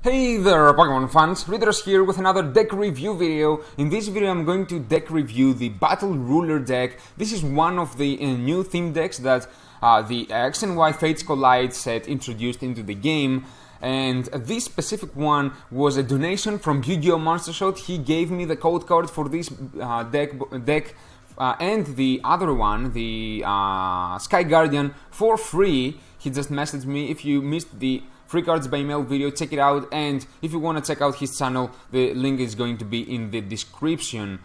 Hey there, Pokemon fans, Readers here with another deck review video. In this video I'm going to deck review the Battle Ruler deck. This is one of the new theme decks that the X and Y Fates Collide set introduced into the game. And this specific one was a donation from Yu-Gi-Oh! Monster Shot. He gave me the code card for this deck and the other one, the Sky Guardian, for free. He just messaged me. If you missed the free cards by mail video, check it out, and if you want to check out his channel, the link is going to be in the description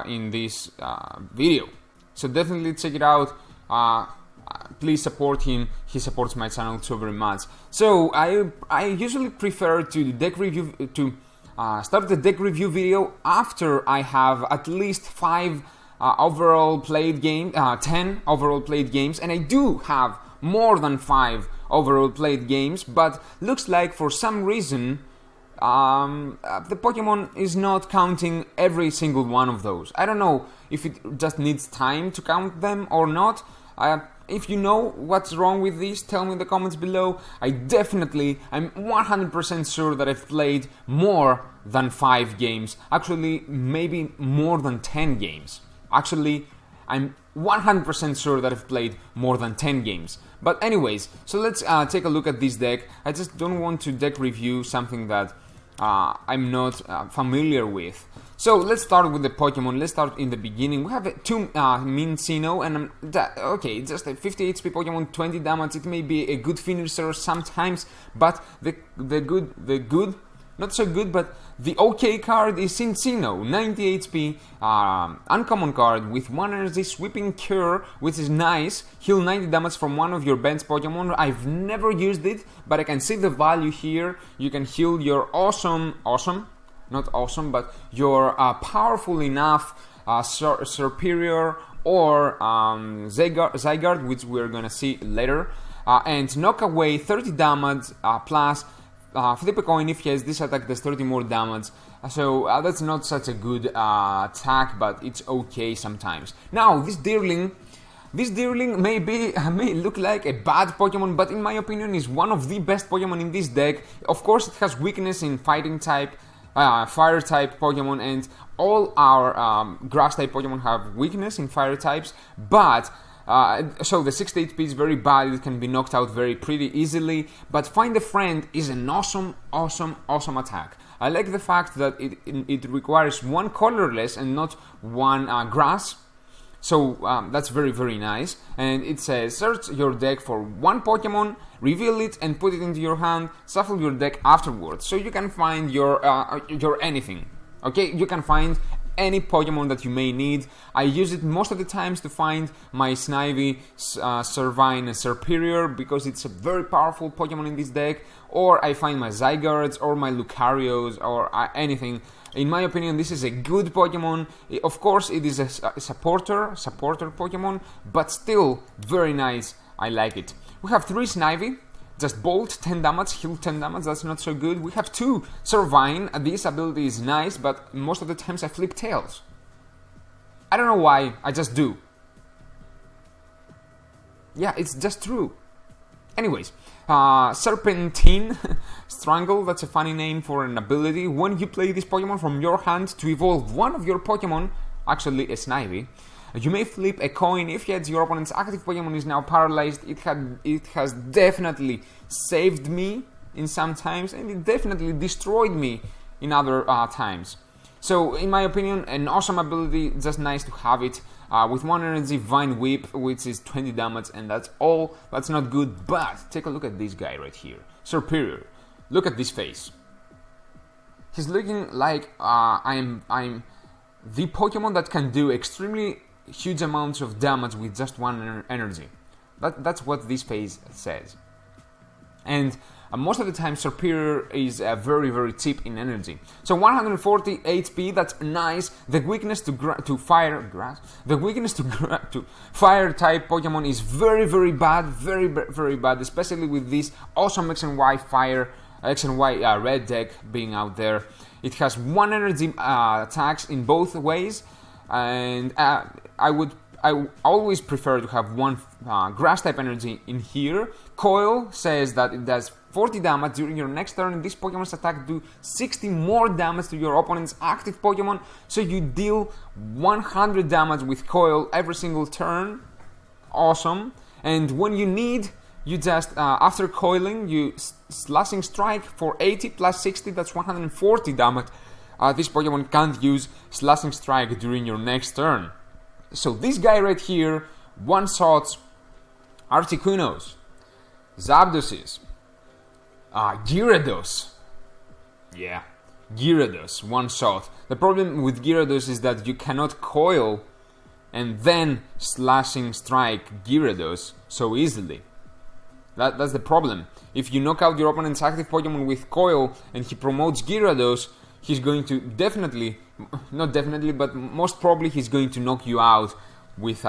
in this video. So definitely check it out. Please support him. He supports my channel so very much. So I usually prefer to deck review start the deck review video after I have at least 5 overall played games, 10 overall played games, and I do have more than 5 overall played games, but looks like for some reason the Pokemon is not counting every single one of those. I don't know if it just needs time to count them or not. If you know what's wrong with this, tell me in the comments below. I'm 100% sure that I've played more than 5 games. Actually, maybe more than 10 games. Actually, I'm 100% sure that I've played more than 10 games. But anyways, so let's take a look at this deck. I just don't want to deck review something that I'm not familiar with. So let's start with the Pokemon. Let's start in the beginning. We have 2 Minccino, and okay, just a 50 HP Pokemon, 20 damage. It may be a good finisher sometimes, but the good, not so good, but the okay card is Minccino, 90 HP, uncommon card with 1 energy, sweeping cure, which is nice. Heal 90 damage from one of your bench Pokemon. I've never used it, but I can see the value here. You can heal your not awesome, but your powerful enough Superior or Zygarde, which we're gonna see later, and knock away 30 damage plus flip a coin. If he has this attack, does 30 more damage. So that's not such a good attack, but it's okay sometimes. Now this Deerling may look like a bad Pokemon, but in my opinion is one of the best Pokemon in this deck. Of course, it has weakness in fighting type, fire type Pokemon, and all our grass type Pokemon have weakness in fire types, but so the 60 HP is very bad. It can be knocked out pretty easily, but Find a Friend is an awesome attack. I like the fact that it requires 1 colorless and not 1 grass. So that's very nice. And it says search your deck for 1 Pokemon, reveal it and put it into your hand, shuffle your deck afterwards. So you can find your anything. Okay, you can find any Pokemon that you may need. I use it most of the times to find my Snivy, Servine, and Superior, because it's a very powerful Pokemon in this deck. Or I find my Zygardes or my Lucarios or anything. In my opinion, this is a good Pokemon. Of course, it is a supporter Pokemon, but still very nice. I like it. We have 3 Snivy. Just Bolt, 10 damage, heal 10 damage, that's not so good. We have 2 Servine. This ability is nice, but most of the times I flip tails. I don't know why, I just do. Yeah, it's just true. Anyways, Serpentine Strangle, that's a funny name for an ability. When you play this Pokemon from your hand to evolve one of your Pokemon, actually a Snivy, you may flip a coin. If your opponent's active Pokemon is now paralyzed. It has definitely saved me in some times, and it definitely destroyed me in other times. So in my opinion, an awesome ability, just nice to have it. With 1 energy, Vine Whip, which is 20 damage, and that's all. That's not good, but take a look at this guy right here, Superior. Look at this face. He's looking like I'm the Pokemon that can do extremely huge amounts of damage with just 1 energy. That's what this phase says. And most of the time Superior is very cheap in energy. So 140 HP, that's nice. The weakness to fire type Pokemon is very bad, very bad, especially with this awesome X and Y red deck being out there. It has 1 energy attacks in both ways, and I always prefer to have 1 grass type energy in here. Coil says that it does 40 damage during your next turn. This Pokemon's attack do 60 more damage to your opponent's active Pokemon, so you deal 100 damage with Coil every single turn. Awesome. And when you need, you just, after coiling, you Slashing Strike for 80 plus 60, that's 140 damage. This Pokemon can't use Slashing Strike during your next turn. So this guy right here one-shots Articunos, Zapdoses, Gyarados. Yeah, Gyarados, one-shot. The problem with Gyarados is that you cannot coil and then Slashing Strike Gyarados so easily. That's the problem. If you knock out your opponent's active Pokemon with Coil and he promotes Gyarados, he's going to but most probably he's going to knock you out with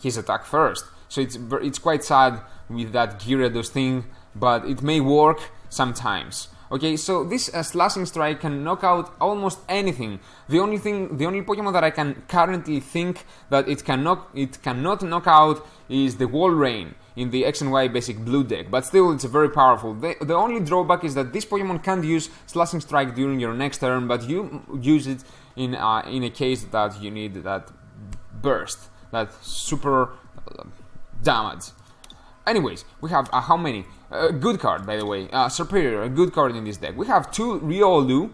his attack first. So it's quite sad with that Gyarados thing, but it may work sometimes. Okay, so this Slashing Strike can knock out almost anything. The only Pokemon that I can currently think that it cannot knock out is the Walrein in the X and Y basic blue deck, but still it's very powerful. The only drawback is that this Pokemon can't use Slashing Strike during your next turn, but you use it in a case that you need that burst, that super damage. Anyways, we have how many? Good card, by the way. Superior, a good card in this deck. We have 2 Riolu,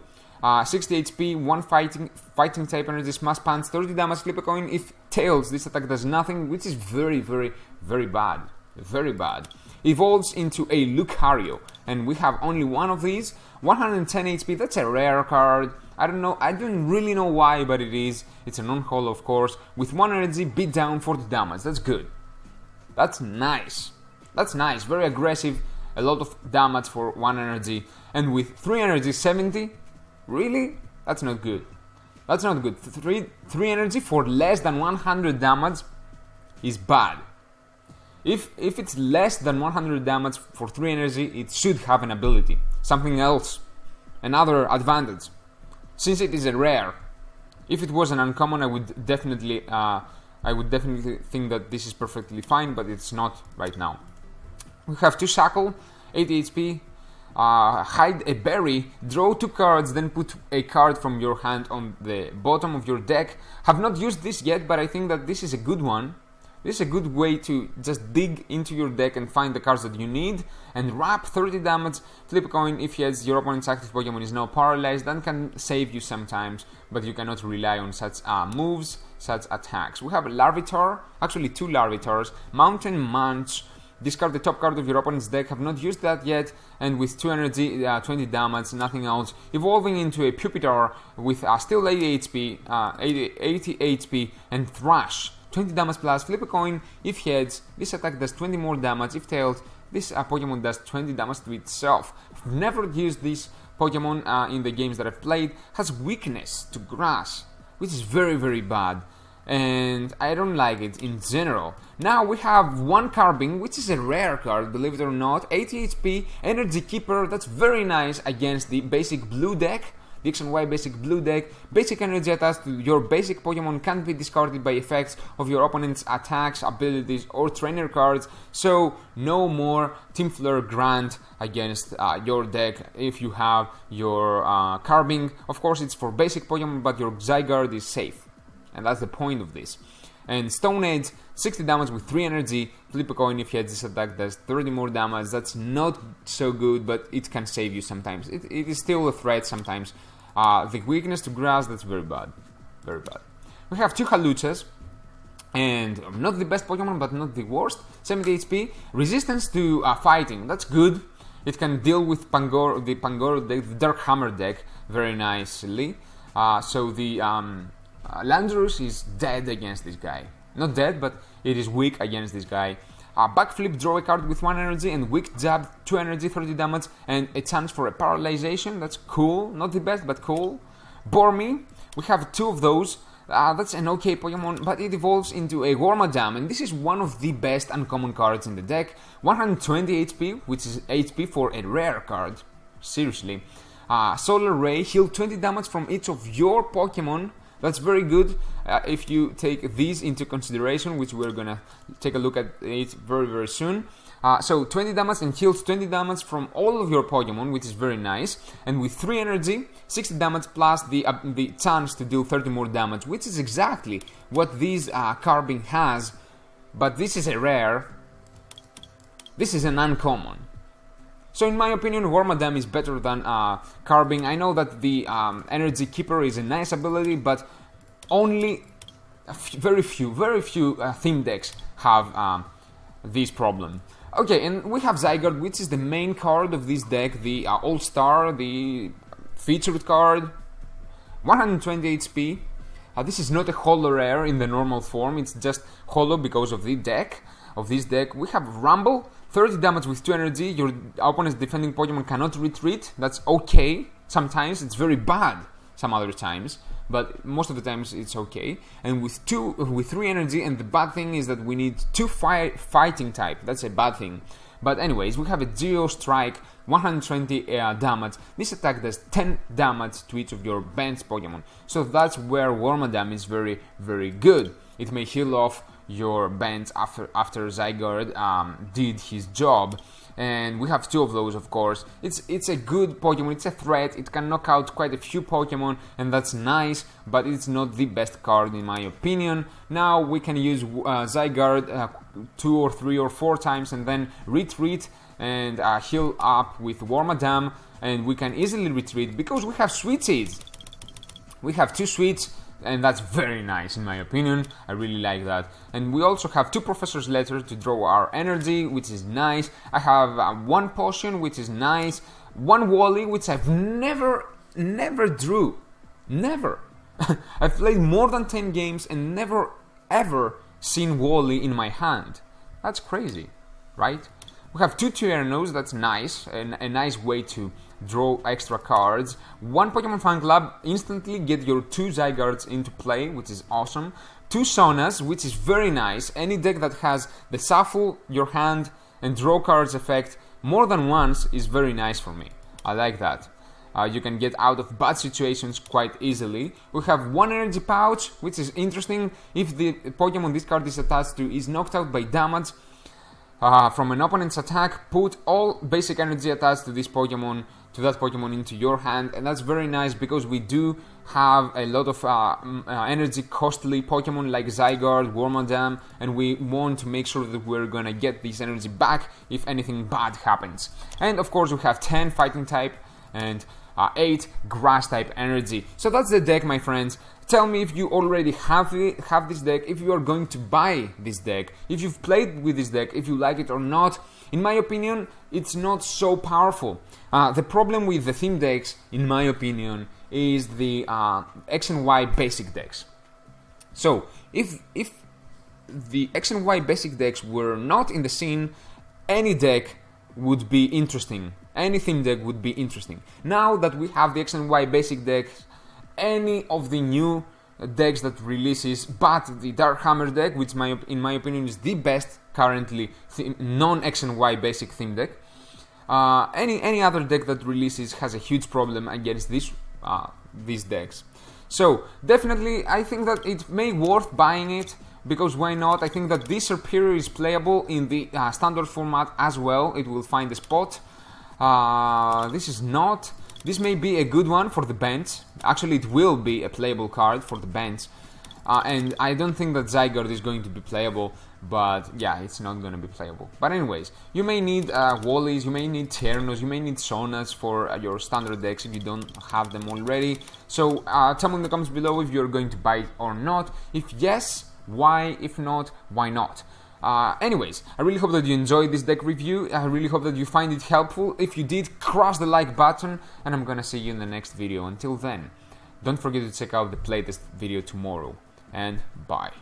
60 HP, 1 fighting type energy, smash pants, 30 damage, flip a coin. If tails, this attack does nothing, which is very, very, very bad. Very bad. Evolves into a Lucario, and we have only one of these. 110 HP, that's a rare card. I don't really know why, but it is. It's a non-holo, of course. With 1 energy, beat down 40 damage. That's good. That's nice. That's nice. Very aggressive. A lot of damage for 1 energy. And with 3 energy, 70? Really? That's not good. That's not good. 3 energy for less than 100 damage is bad. If it's less than 100 damage for 3 energy, it should have an ability. Something else. Another advantage. Since it is a rare, if it was an uncommon, I would definitely think that this is perfectly fine, but it's not right now. We have 2 Shackle, 80 HP, hide a berry, draw 2 cards, then put a card from your hand on the bottom of your deck. Have not used this yet, but I think that this is a good one. This is a good way to just dig into your deck and find the cards that you need. And wrap 30 damage, flip a coin. If yes, your opponent's active Pokemon is now paralyzed, that can save you sometimes, but you cannot rely on such moves, such attacks. We have a Larvitar, actually 2 Larvitars, Mountain Munch. Discard the top card of your opponent's deck, have not used that yet, and with 2 energy, 20 damage, nothing else. Evolving into a Pupitar with still 80 HP, and Thrash. 20 damage plus, flip a coin. If heads, this attack does 20 more damage. If tails, this Pokemon does 20 damage to itself. I've never used this Pokemon in the games that I've played. Has weakness to grass, which is very, very bad. And I don't like it in general. Now we have 1 Carbing, which is a rare card, believe it or not. 80 HP, Energy Keeper, that's very nice against the basic blue deck. The X and Y basic blue deck. Basic energy attached to your basic Pokemon can't be discarded by effects of your opponent's attacks, abilities, or trainer cards. So no more Team Flare Grant against your deck if you have your Carbing. Of course, it's for basic Pokemon, but your Zygarde is safe. And that's the point of this. And Stone Edge, 60 damage with 3 energy. Flip a coin if he has this attack, does 30 more damage. That's not so good, but it can save you sometimes. It is still a threat sometimes. The weakness to grass, that's very bad. Very bad. We have 2 Haluchas. And not the best Pokemon, but not the worst. 70 HP. Resistance to fighting, that's good. It can deal with the Pangoro deck, the Dark Hammer deck, very nicely. So the Landorus is dead against this guy. Not dead, but it is weak against this guy. Backflip, draw a card with 1 energy, and Weak Jab, 2 energy, 30 damage, and a chance for a paralyzation. That's cool. Not the best, but cool. Bormy, we have 2 of those. That's an okay Pokemon, but it evolves into a Wormadam, and this is one of the best uncommon cards in the deck. 120 HP, which is HP for a rare card. Seriously. Solar Ray, heal 20 damage from each of your Pokemon. That's very good if you take these into consideration, which we're gonna take a look at it very, very soon. So 20 damage and heals 20 damage from all of your Pokemon, which is very nice. And with 3 energy, 60 damage plus the chance to deal 30 more damage, which is exactly what this Carbine has. But this is a rare. This is an uncommon. So in my opinion, Wormadam is better than Carbine. I know that the Energy Keeper is a nice ability, but only very few theme decks have this problem. Okay, and we have Zygarde, which is the main card of this deck, the All-Star, the featured card, 120 HP. This is not a holo rare in the normal form, it's just holo because of the deck. Of this deck, we have Rumble, 30 damage with 2 energy. Your opponent's defending Pokemon cannot retreat. That's okay. Sometimes it's very bad. Some other times, but most of the times it's okay. And with 3 energy, and the bad thing is that we need 2 fighting type. That's a bad thing. But anyways, we have a Geo Strike, 120 damage. This attack does 10 damage to each of your bench Pokemon. So that's where Wormadam is very, very good. It may heal off your bench after Zygarde did his job. And we have 2 of those, of course. It's a good Pokemon, it's a threat, it can knock out quite a few Pokemon, and that's nice, but it's not the best card in my opinion. Now we can use Zygarde 2 or 3 or 4 times and then retreat and heal up with Wormadam, and we can easily retreat because we have Sweet Seeds. We have 2 sweets, and that's very nice in my opinion. I really like that. And we also have 2 Professor's Letters to draw our energy, which is nice. I have 1 potion, which is nice. 1 Wally, which I've never drew. Never. I've played more than 10 games and never ever seen Wally in my hand. That's crazy, right? We have 2 Tiernos, that's nice, a nice way to draw extra cards. 1 Pokemon Fan Club, instantly get your 2 Zygardes into play, which is awesome. 2 Sonas, which is very nice. Any deck that has the shuffle your hand and draw cards effect more than once is very nice for me. I like that. You can get out of bad situations quite easily. We have 1 Energy Pouch, which is interesting. If the Pokemon this card is attached to is knocked out by damage from an opponent's attack, put all basic energy attached to this Pokemon, to that Pokemon, into your hand, and that's very nice because we do have a lot of energy costly Pokemon like Zygarde, Wormadam, and we want to make sure that we're gonna get this energy back if anything bad happens. And of course we have 10 fighting type and 8 grass type energy. So that's the deck, my friends. Tell me if you already have this deck, if you are going to buy this deck, if you've played with this deck, if you like it or not. In my opinion, it's not so powerful. The problem with the theme decks, in my opinion, is the X and Y basic decks. So, if the X and Y basic decks were not in the scene, any deck would be interesting. Any theme deck would be interesting. Now that we have the X and Y basic decks, any of the new decks that releases, but the Dark Hammer deck, which in my opinion is the best currently non-X and Y basic theme deck, any other deck that releases has a huge problem against these decks. So definitely I think that it may worth buying it, because why not? I think that this Serperior is playable in the standard format as well. It will find a spot. This is not. This may be a good one for the bench. Actually, it will be a playable card for the bench. And I don't think that Zygarde is going to be playable, but yeah, it's not going to be playable. But anyways, you may need Wallies, you may need Tiernos, you may need Sonas for your standard decks if you don't have them already. So tell me in the comments below if you're going to buy it or not. If yes, why? If not, why not? Anyways, I really hope that you enjoyed this deck review. I really hope that you find it helpful. If you did, crush the like button, and I'm gonna see you in the next video. Until then, don't forget to check out the playtest video tomorrow, and bye.